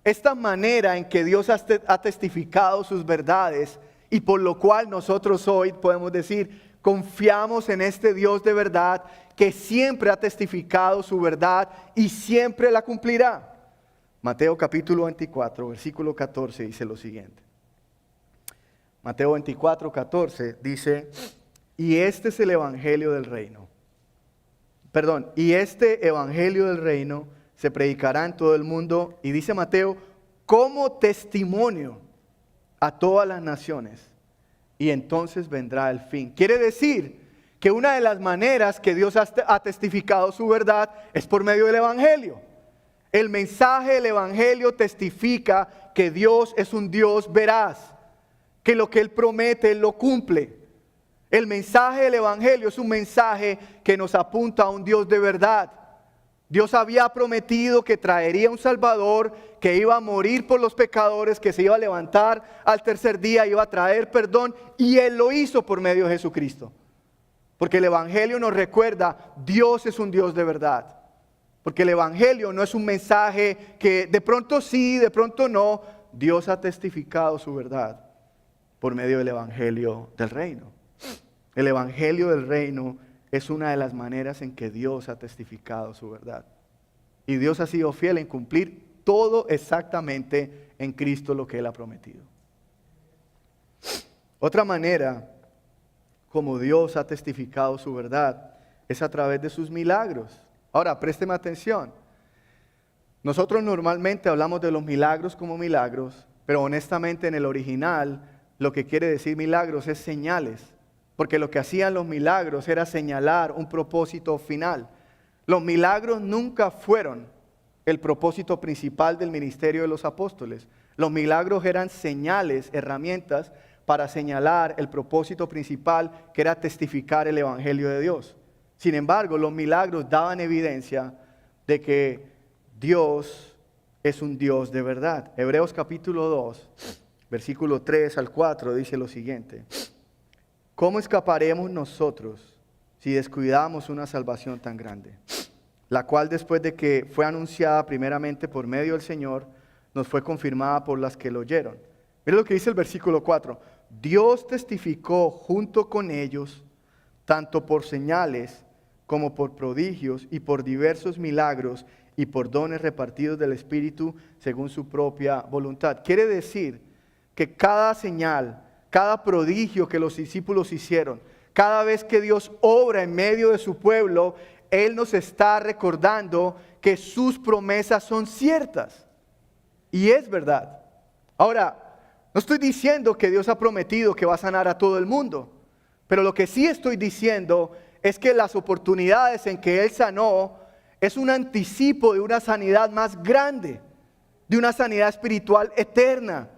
esta manera en que Dios ha testificado sus verdades, y por lo cual nosotros hoy podemos decir: confiamos en este Dios de verdad que siempre ha testificado su verdad y siempre la cumplirá. Mateo capítulo 24, versículo 14 dice lo siguiente. Mateo 24, 14 dice: y este es el Evangelio del Reino. Y este Evangelio del Reino se predicará en todo el mundo, y dice Mateo, como testimonio a todas las naciones, y entonces vendrá el fin. Quiere decir que una de las maneras que Dios ha testificado su verdad es por medio del Evangelio. El mensaje del Evangelio testifica que Dios es un Dios veraz, que lo que Él promete, Él lo cumple. El mensaje del Evangelio es un mensaje que nos apunta a un Dios de verdad. Dios había prometido que traería un Salvador, que iba a morir por los pecadores, que se iba a levantar al tercer día, iba a traer perdón, y Él lo hizo por medio de Jesucristo. Porque el Evangelio nos recuerda: Dios es un Dios de verdad. Porque el Evangelio no es un mensaje que de pronto sí, de pronto no. Dios ha testificado su verdad por medio del Evangelio del Reino. El Evangelio del Reino es una de las maneras en que Dios ha testificado su verdad. Y Dios ha sido fiel en cumplir todo exactamente en Cristo lo que Él ha prometido. Otra manera como Dios ha testificado su verdad es a través de sus milagros. Ahora, présteme atención. Nosotros normalmente hablamos de los milagros como milagros, pero honestamente en el original lo que quiere decir milagros es señales, porque lo que hacían los milagros era señalar un propósito final. Los milagros nunca fueron el propósito principal del ministerio de los apóstoles. Los milagros eran señales, herramientas para señalar el propósito principal, que era testificar el evangelio de Dios. Sin embargo, los milagros daban evidencia de que Dios es un Dios de verdad. Hebreos capítulo 2, versículo 3 al 4 dice lo siguiente: ¿cómo escaparemos nosotros si descuidamos una salvación tan grande? La cual, después de que fue anunciada primeramente por medio del Señor, nos fue confirmada por las que lo oyeron. Mira lo que dice el versículo 4. Dios testificó junto con ellos, tanto por señales como por prodigios y por diversos milagros y por dones repartidos del Espíritu según su propia voluntad. Quiere decir que cada señal, cada prodigio que los discípulos hicieron, cada vez que Dios obra en medio de su pueblo, Él nos está recordando que sus promesas son ciertas. Y es verdad. Ahora, no estoy diciendo que Dios ha prometido que va a sanar a todo el mundo, pero lo que sí estoy diciendo es que las oportunidades en que Él sanó es un anticipo de una sanidad más grande, de una sanidad espiritual eterna,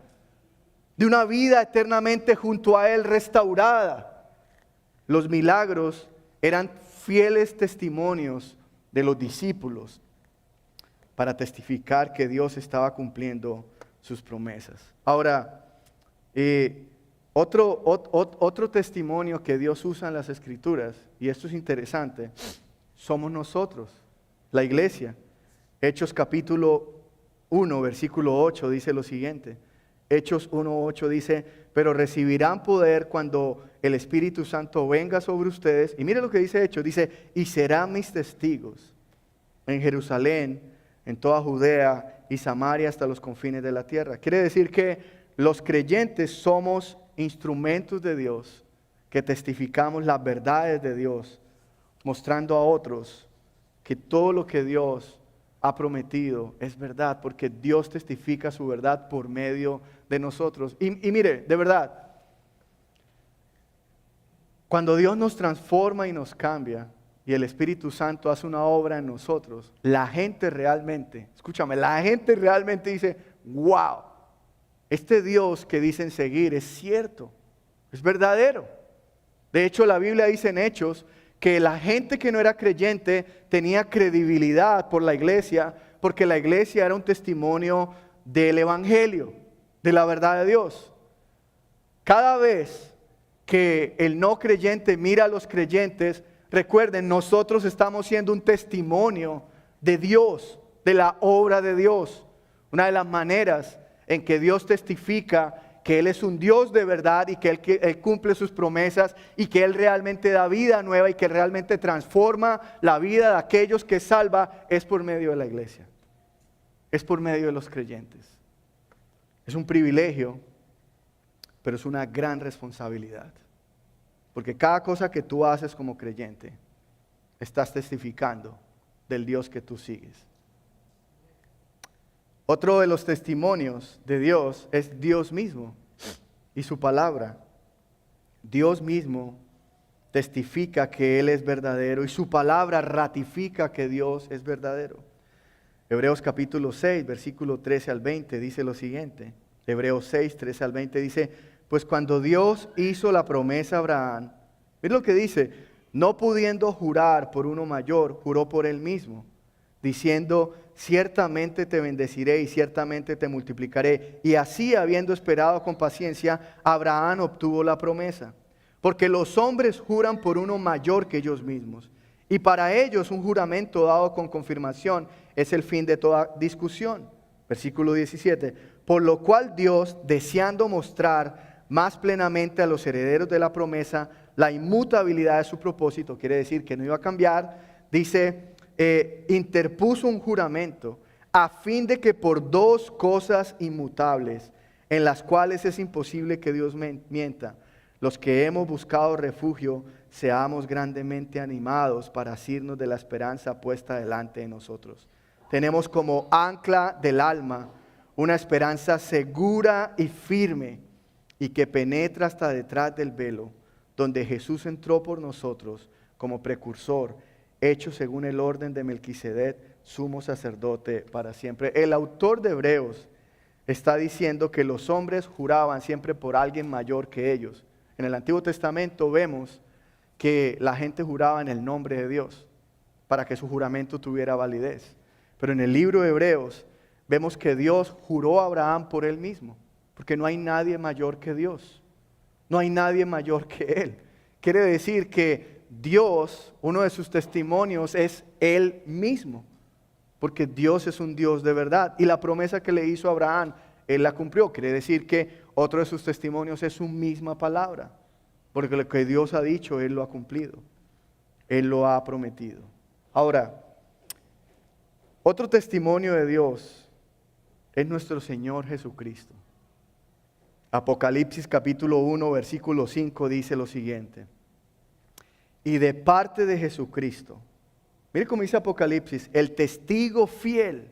de una vida eternamente junto a Él restaurada. Los milagros eran fieles testimonios de los discípulos para testificar que Dios estaba cumpliendo sus promesas. Ahora, otro testimonio que Dios usa en las Escrituras, y esto es interesante, somos nosotros, la iglesia. Hechos capítulo 1, versículo 8 dice lo siguiente. Hechos 1:8 dice: pero recibirán poder cuando el Espíritu Santo venga sobre ustedes. Y mire lo que dice Hechos, dice: y serán mis testigos en Jerusalén, en toda Judea y Samaria, hasta los confines de la tierra. Quiere decir que los creyentes somos instrumentos de Dios, que testificamos las verdades de Dios, mostrando a otros que todo lo que Dios ha prometido es verdad, porque Dios testifica su verdad por medio de nosotros. Y mire, de verdad, cuando Dios nos transforma y nos cambia, y el Espíritu Santo hace una obra en nosotros, la gente realmente, escúchame, la gente realmente dice: wow, este Dios que dicen seguir es cierto, es verdadero. De hecho, la Biblia dice en Hechos que la gente que no era creyente tenía credibilidad por la iglesia, porque la iglesia era un testimonio del evangelio, de la verdad de Dios. Cada vez que el no creyente mira a los creyentes, recuerden, nosotros estamos siendo un testimonio de Dios, de la obra de Dios. Una de las maneras en que Dios testifica que Él es un Dios de verdad y que Él cumple sus promesas y que Él realmente da vida nueva y que realmente transforma la vida de aquellos que salva, es por medio de la iglesia, es por medio de los creyentes. Es un privilegio, pero es una gran responsabilidad, porque cada cosa que tú haces como creyente, estás testificando del Dios que tú sigues. Otro de los testimonios de Dios es Dios mismo y su palabra. Dios mismo testifica que Él es verdadero y su palabra ratifica que Dios es verdadero. Hebreos capítulo 6, versículo 13 al 20 dice lo siguiente. Hebreos 6, 13 al 20 dice: pues cuando Dios hizo la promesa a Abraham, mira lo que dice: no pudiendo jurar por uno mayor, juró por Él mismo, diciendo: ciertamente te bendeciré y ciertamente te multiplicaré. Y así, habiendo esperado con paciencia, Abraham obtuvo la promesa. Porque los hombres juran por uno mayor que ellos mismos, y para ellos un juramento dado con confirmación es el fin de toda discusión. Versículo 17. Por lo cual Dios, deseando mostrar más plenamente a los herederos de la promesa la inmutabilidad de su propósito, quiere decir que no iba a cambiar, dice: interpuso un juramento, a fin de que por dos cosas inmutables, en las cuales es imposible que Dios mienta, los que hemos buscado refugio, seamos grandemente animados para asirnos de la esperanza puesta delante de nosotros. Tenemos como ancla del alma una esperanza segura y firme y que penetra hasta detrás del velo, donde Jesús entró por nosotros como precursor, hecho según el orden de Melquisedec, sumo sacerdote para siempre. El autor de Hebreos está diciendo que los hombres juraban siempre por alguien mayor que ellos. En el Antiguo Testamento vemos que la gente juraba en el nombre de Dios para que su juramento tuviera validez. Pero en el libro de Hebreos vemos que Dios juró a Abraham por él mismo, porque no hay nadie mayor que Dios. No hay nadie mayor que Él. Quiere decir que Dios, uno de sus testimonios es Él mismo, porque Dios es un Dios de verdad. Y la promesa que le hizo a Abraham, Él la cumplió. Quiere decir que otro de sus testimonios es su misma palabra, porque lo que Dios ha dicho, Él lo ha cumplido. Él lo ha prometido. Ahora, otro testimonio de Dios es nuestro Señor Jesucristo. Apocalipsis capítulo 1, versículo 5 dice lo siguiente. Y de parte de Jesucristo, mire cómo dice Apocalipsis, el testigo fiel,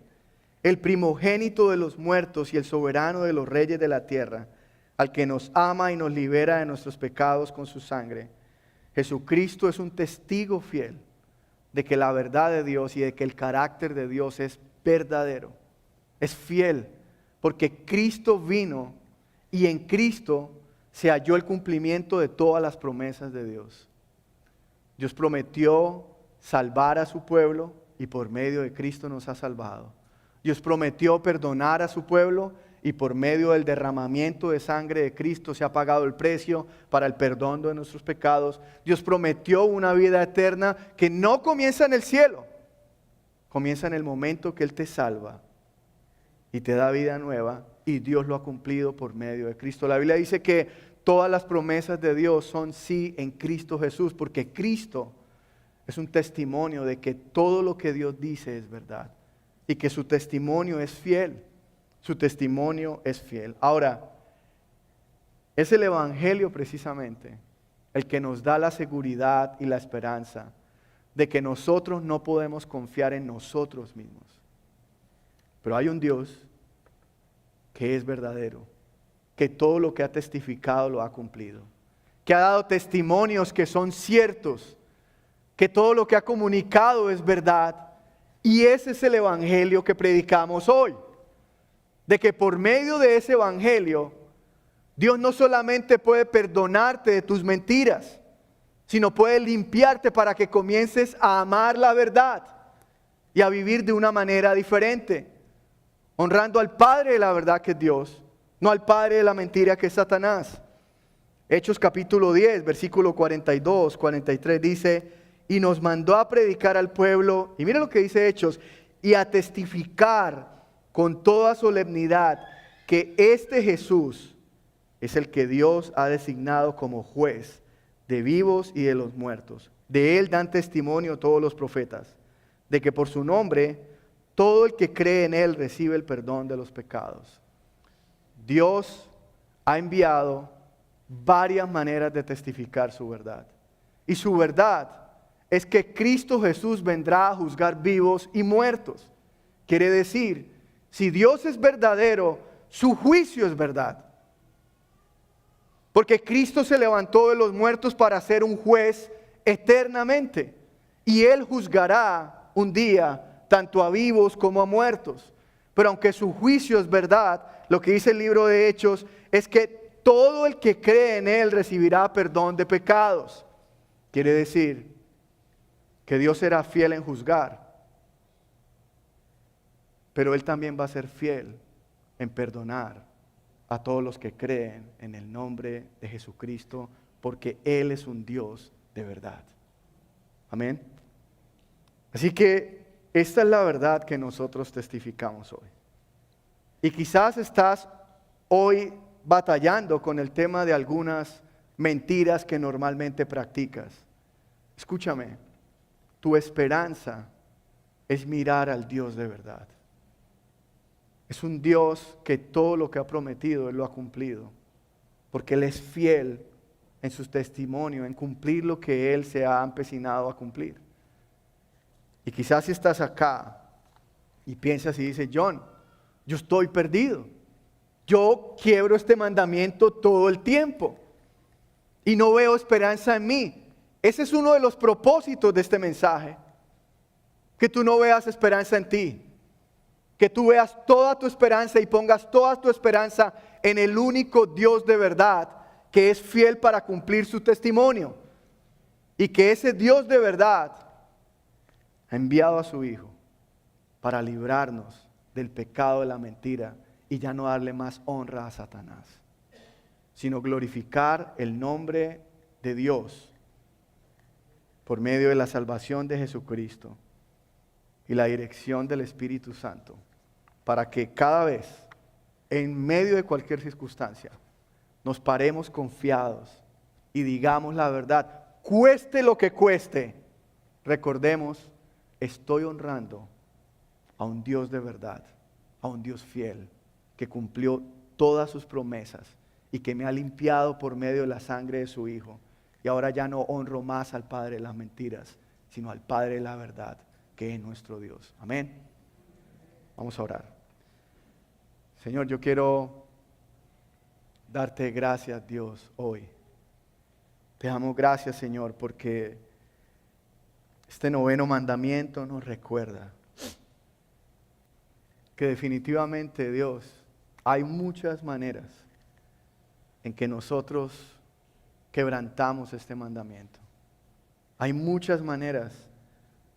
el primogénito de los muertos y el soberano de los reyes de la tierra, al que nos ama y nos libera de nuestros pecados con su sangre. Jesucristo es un testigo fiel de que la verdad de Dios y de que el carácter de Dios es verdadero, es fiel, porque Cristo vino y en Cristo se halló el cumplimiento de todas las promesas de Dios. Dios prometió salvar a su pueblo y por medio de Cristo nos ha salvado. Dios prometió perdonar a su pueblo y por medio del derramamiento de sangre de Cristo se ha pagado el precio para el perdón de nuestros pecados. Dios prometió una vida eterna que no comienza en el cielo, comienza en el momento que Él te salva y te da vida nueva. Y Dios lo ha cumplido por medio de Cristo. La Biblia dice que todas las promesas de Dios son sí en Cristo Jesús, porque Cristo es un testimonio de que todo lo que Dios dice es verdad y que su testimonio es fiel. Su testimonio es fiel. Ahora, es el Evangelio precisamente el que nos da la seguridad y la esperanza de que nosotros no podemos confiar en nosotros mismos. Pero hay un Dios que es verdadero, que todo lo que ha testificado lo ha cumplido, que ha dado testimonios que son ciertos, que todo lo que ha comunicado es verdad. Y ese es el evangelio que predicamos hoy, de que por medio de ese evangelio, Dios no solamente puede perdonarte de tus mentiras, sino puede limpiarte para que comiences a amar la verdad y a vivir de una manera diferente, honrando al Padre de la verdad que es Dios, no al padre de la mentira que es Satanás. Hechos capítulo 10, versículo 42, 43 dice, y nos mandó a predicar al pueblo, y mira lo que dice Hechos, y a testificar con toda solemnidad que este Jesús es el que Dios ha designado como juez de vivos y de los muertos. De Él dan testimonio todos los profetas, de que por su nombre todo el que cree en Él recibe el perdón de los pecados. Dios ha enviado varias maneras de testificar su verdad. Y su verdad es que Cristo Jesús vendrá a juzgar vivos y muertos. Quiere decir, si Dios es verdadero, su juicio es verdad. Porque Cristo se levantó de los muertos para ser un juez eternamente. Y Él juzgará un día tanto a vivos como a muertos. Pero aunque su juicio es verdad, lo que dice el libro de Hechos es que todo el que cree en Él recibirá perdón de pecados. Quiere decir que Dios será fiel en juzgar, pero Él también va a ser fiel en perdonar a todos los que creen en el nombre de Jesucristo, porque Él es un Dios de verdad. Amén. Así que esta es la verdad que nosotros testificamos hoy. Y quizás estás hoy batallando con el tema de algunas mentiras que normalmente practicas. Escúchame, tu esperanza es mirar al Dios de verdad. Es un Dios que todo lo que ha prometido, Él lo ha cumplido. Porque Él es fiel en su testimonio, en cumplir lo que Él se ha empecinado a cumplir. Y quizás si estás acá y piensas y dices, John, yo estoy perdido. Yo quiebro este mandamiento todo el tiempo y no veo esperanza en mí. Ese es uno de los propósitos de este mensaje. Que tú no veas esperanza en ti. Que tú veas toda tu esperanza y pongas toda tu esperanza en el único Dios de verdad que es fiel para cumplir su testimonio. Y que ese Dios de verdad ha enviado a su Hijo para librarnos del pecado de la mentira y ya no darle más honra a Satanás, sino glorificar el nombre de Dios por medio de la salvación de Jesucristo y la dirección del Espíritu Santo, para que cada vez, en medio de cualquier circunstancia, nos paremos confiados y digamos la verdad, cueste lo que cueste. Recordemos, estoy honrando a un Dios de verdad, a un Dios fiel, que cumplió todas sus promesas y que me ha limpiado por medio de la sangre de su Hijo. Y ahora ya no honro más al Padre de las mentiras, sino al Padre de la verdad, que es nuestro Dios. Amén. Vamos a orar. Señor, yo quiero darte gracias, Dios, hoy. Te damos gracias, Señor, porque este noveno mandamiento nos recuerda que definitivamente, Dios, hay muchas maneras en que nosotros quebrantamos este mandamiento. Hay muchas maneras,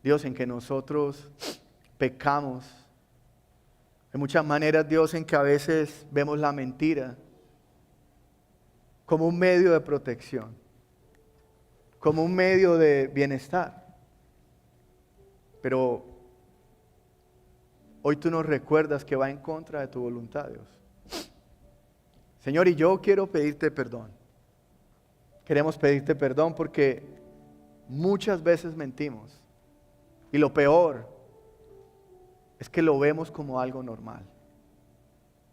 Dios, en que nosotros pecamos. Hay muchas maneras, Dios, en que a veces vemos la mentira como un medio de protección, como un medio de bienestar. Pero hoy tú nos recuerdas que va en contra de tu voluntad, Dios. Señor, y yo quiero pedirte perdón. Queremos pedirte perdón porque muchas veces mentimos. Y lo peor es que lo vemos como algo normal.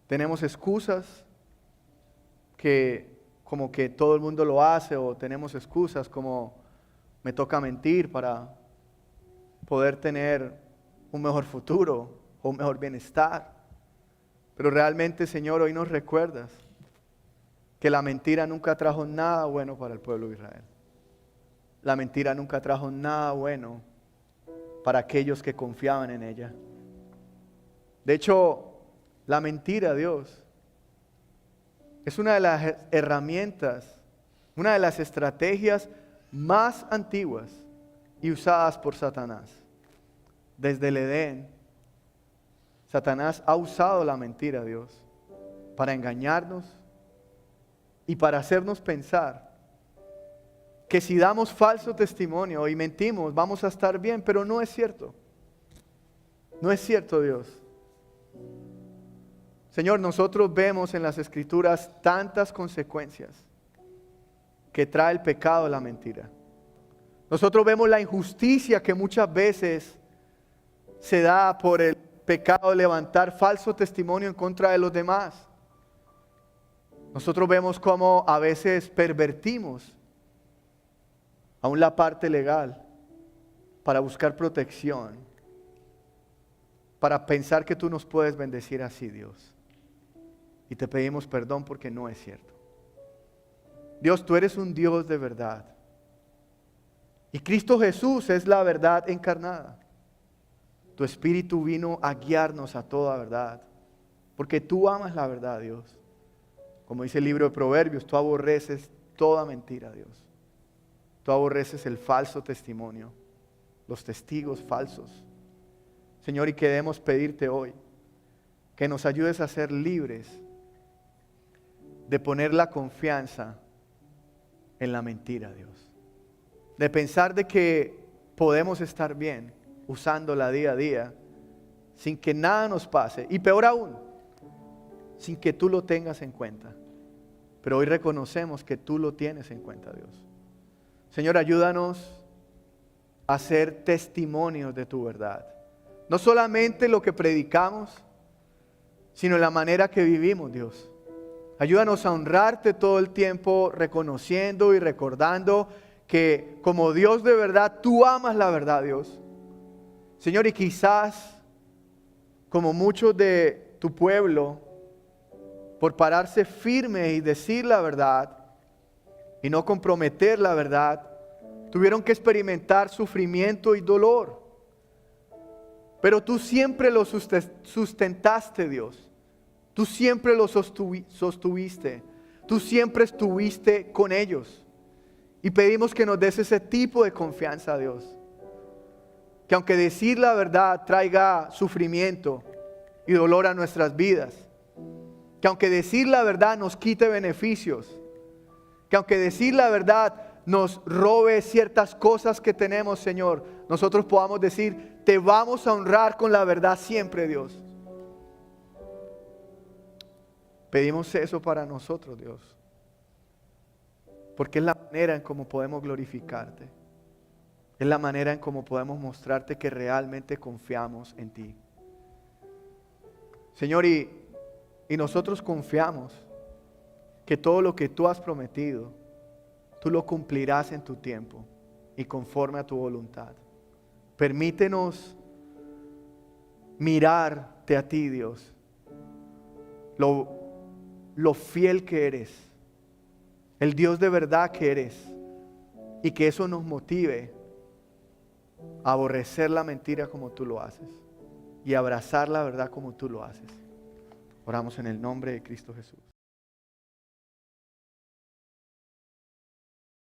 Tenemos excusas que como que todo el mundo lo hace, o tenemos excusas como me toca mentir para poder tener un mejor futuro o un mejor bienestar. Pero realmente, Señor, hoy nos recuerdas que la mentira nunca trajo nada bueno para el pueblo de Israel. La mentira nunca trajo nada bueno para aquellos que confiaban en ella. De hecho, la mentira, Dios, es una de las herramientas, una de las estrategias más antiguas y usadas por Satanás. Desde el Edén, Satanás ha usado la mentira, Dios, para engañarnos y para hacernos pensar que si damos falso testimonio y mentimos vamos a estar bien, pero no es cierto. No es cierto, Dios. Señor, nosotros vemos en las Escrituras tantas consecuencias que trae el pecado de la mentira. Nosotros vemos la injusticia que muchas veces se da por el pecado de levantar falso testimonio en contra de los demás. Nosotros vemos cómo a veces pervertimos aún la parte legal para buscar protección, para pensar que tú nos puedes bendecir así, Dios. Y te pedimos perdón porque no es cierto. Dios, tú eres un Dios de verdad. Y Cristo Jesús es la verdad encarnada. Tu Espíritu vino a guiarnos a toda verdad. Porque tú amas la verdad, Dios. Como dice el libro de Proverbios, tú aborreces toda mentira, Dios. Tú aborreces el falso testimonio, los testigos falsos. Señor, y queremos pedirte hoy que nos ayudes a ser libres de poner la confianza en la mentira, Dios. De pensar de que podemos estar bien usándola día a día sin que nada nos pase. Y peor aún, sin que tú lo tengas en cuenta. Pero hoy reconocemos que tú lo tienes en cuenta, Dios. Señor, ayúdanos a ser testimonios de tu verdad. No solamente lo que predicamos, sino en la manera que vivimos, Dios. Ayúdanos a honrarte todo el tiempo, reconociendo y recordando que como Dios de verdad, tú amas la verdad, Dios. Señor, y quizás, como muchos de tu pueblo, por pararse firme y decir la verdad y no comprometer la verdad, tuvieron que experimentar sufrimiento y dolor. Pero tú siempre lo sustentaste, Dios. Tú siempre lo sostuviste. Tú siempre estuviste con ellos. Y pedimos que nos des ese tipo de confianza, Dios. Que aunque decir la verdad traiga sufrimiento y dolor a nuestras vidas, que aunque decir la verdad nos quite beneficios, que aunque decir la verdad nos robe ciertas cosas que tenemos, Señor, nosotros podamos decir, te vamos a honrar con la verdad siempre, Dios. Pedimos eso para nosotros, Dios, porque es la manera en cómo podemos glorificarte. Es la manera en cómo podemos mostrarte que realmente confiamos en ti. Señor, y nosotros confiamos que todo lo que tú has prometido, tú lo cumplirás en tu tiempo y conforme a tu voluntad. Permítenos mirarte a ti, Dios, lo fiel que eres, el Dios de verdad que eres, y que eso nos motive a aborrecer la mentira como tú lo haces y abrazar la verdad como tú lo haces. Oramos en el nombre de Cristo Jesús.